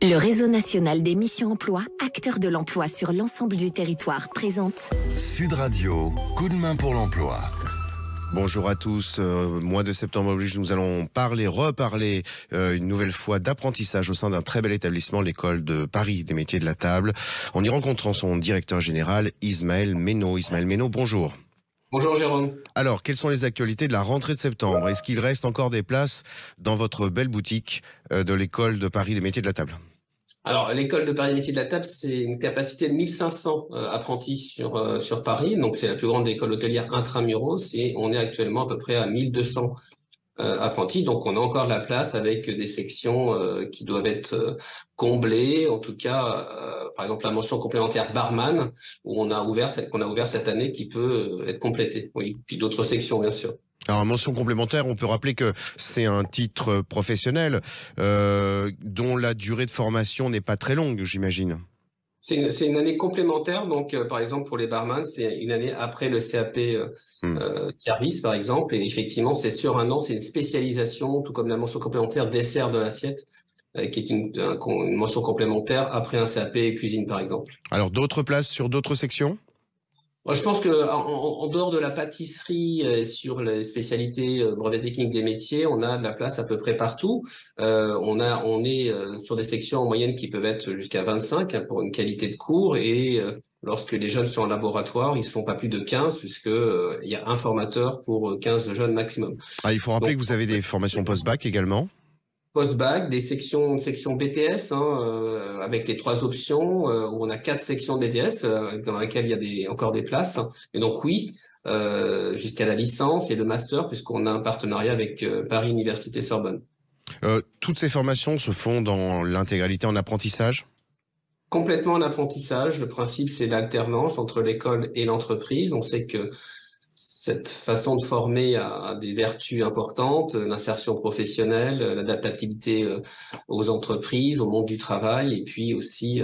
Le réseau national des missions emploi, acteur de l'emploi sur l'ensemble du territoire, présente Sud Radio, coup de main pour l'emploi. Bonjour à tous, mois de septembre oblige, nous allons reparler une nouvelle fois d'apprentissage au sein d'un très bel établissement, l'école de Paris des métiers de la table, en y rencontrant son directeur général Ismaël Meynaud. Ismaël Meynaud, bonjour. Bonjour Jérôme. Alors, quelles sont les actualités de la rentrée de septembre? Est-ce qu'il reste encore des places dans votre belle boutique de l'école de Paris des métiers de la table? Alors, l'école de Paris Métiers de la Table, c'est une capacité de 1500 apprentis sur Paris. Donc, c'est la plus grande école hôtelière intramuros et on est actuellement à peu près à 1200 apprentis. Donc, on a encore de la place avec des sections qui doivent être comblées. En tout cas, par exemple, la mention complémentaire barman, qu'on a ouvert cette année, qui peut être complétée. Oui, puis d'autres sections, bien sûr. Alors, mention complémentaire, on peut rappeler que c'est un titre professionnel dont la durée de formation n'est pas très longue, j'imagine. C'est une année complémentaire, donc par exemple pour les barman, c'est une année après le CAP service par exemple, et effectivement c'est sur un an, c'est une spécialisation, tout comme la mention complémentaire dessert de l'assiette, qui est une mention complémentaire après un CAP cuisine par exemple. Alors d'autres places sur d'autres sections ? Je pense que en dehors de la pâtisserie, sur les spécialités brevet technique des métiers, on a de la place à peu près partout. On est sur des sections en moyenne qui peuvent être jusqu'à 25 pour une qualité de cours, et lorsque les jeunes sont en laboratoire, ils sont pas plus de 15 puisque il y a un formateur pour 15 jeunes maximum. Ah, il faut rappeler que vous avez des formations post-bac également. Post-bac, des sections BTS, avec les 3 options, où on a 4 sections BTS, dans lesquelles il y a encore des places. Et donc oui, jusqu'à la licence et le master, puisqu'on a un partenariat avec Paris Université Sorbonne. Toutes ces formations se font dans l'intégralité en apprentissage ? Complètement en apprentissage. Le principe, c'est l'alternance entre l'école et l'entreprise. On sait que cette façon de former a des vertus importantes, l'insertion professionnelle, l'adaptabilité aux entreprises, au monde du travail, et puis aussi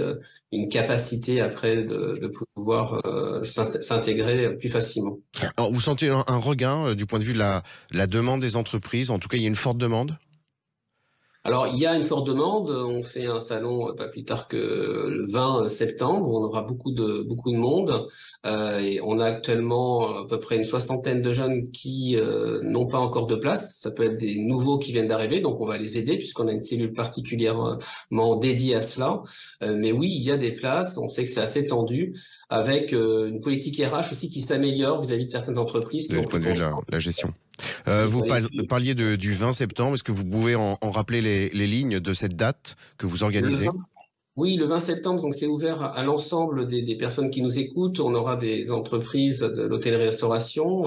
une capacité après de pouvoir s'intégrer plus facilement. Alors, vous sentez un regain du point de vue de la demande des entreprises? En tout cas, il y a une forte demande? Alors, il y a une forte demande. On fait un salon pas plus tard que le 20 septembre, où on aura beaucoup de monde. Et on a actuellement à peu près une 60aine de jeunes qui n'ont pas encore de place. Ça peut être des nouveaux qui viennent d'arriver, donc on va les aider puisqu'on a une cellule particulièrement dédiée à cela. Mais oui, il y a des places. On sait que c'est assez tendu, avec une politique RH aussi qui s'améliore vis-à-vis de certaines entreprises. Du point de vue de la gestion. Vous parliez du 20 septembre. Est-ce que vous pouvez en rappeler les lignes de cette date que vous organisez? Oui, le 20 septembre, donc c'est ouvert à l'ensemble des personnes qui nous écoutent. On aura des entreprises de l'hôtellerie-restauration,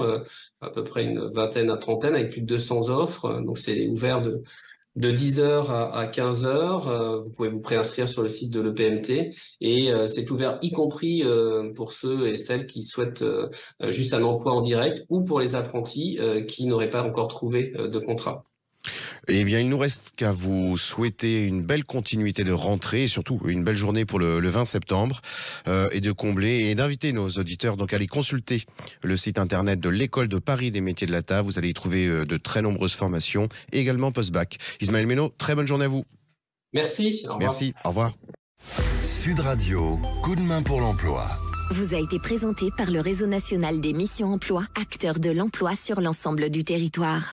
à peu près une vingtaine à trentaine, avec plus de 200 offres. Donc c'est ouvert de 10h à 15h. Vous pouvez vous préinscrire sur le site de l'EPMT, et c'est ouvert y compris pour ceux et celles qui souhaitent juste un emploi en direct, ou pour les apprentis qui n'auraient pas encore trouvé de contrat. Eh bien, il nous reste qu'à vous souhaiter une belle continuité de rentrée et surtout une belle journée pour le 20 septembre et de combler et d'inviter nos auditeurs donc à aller consulter le site internet de l'école de Paris des métiers de la table. Vous allez y trouver de très nombreuses formations et également post-bac. Ismaël Meynaud, très bonne journée à vous. Merci. Au revoir. Merci. Au revoir. Sud Radio, coup de main pour l'emploi. vous a été présenté par le réseau national des missions emploi, acteur de l'emploi sur l'ensemble du territoire.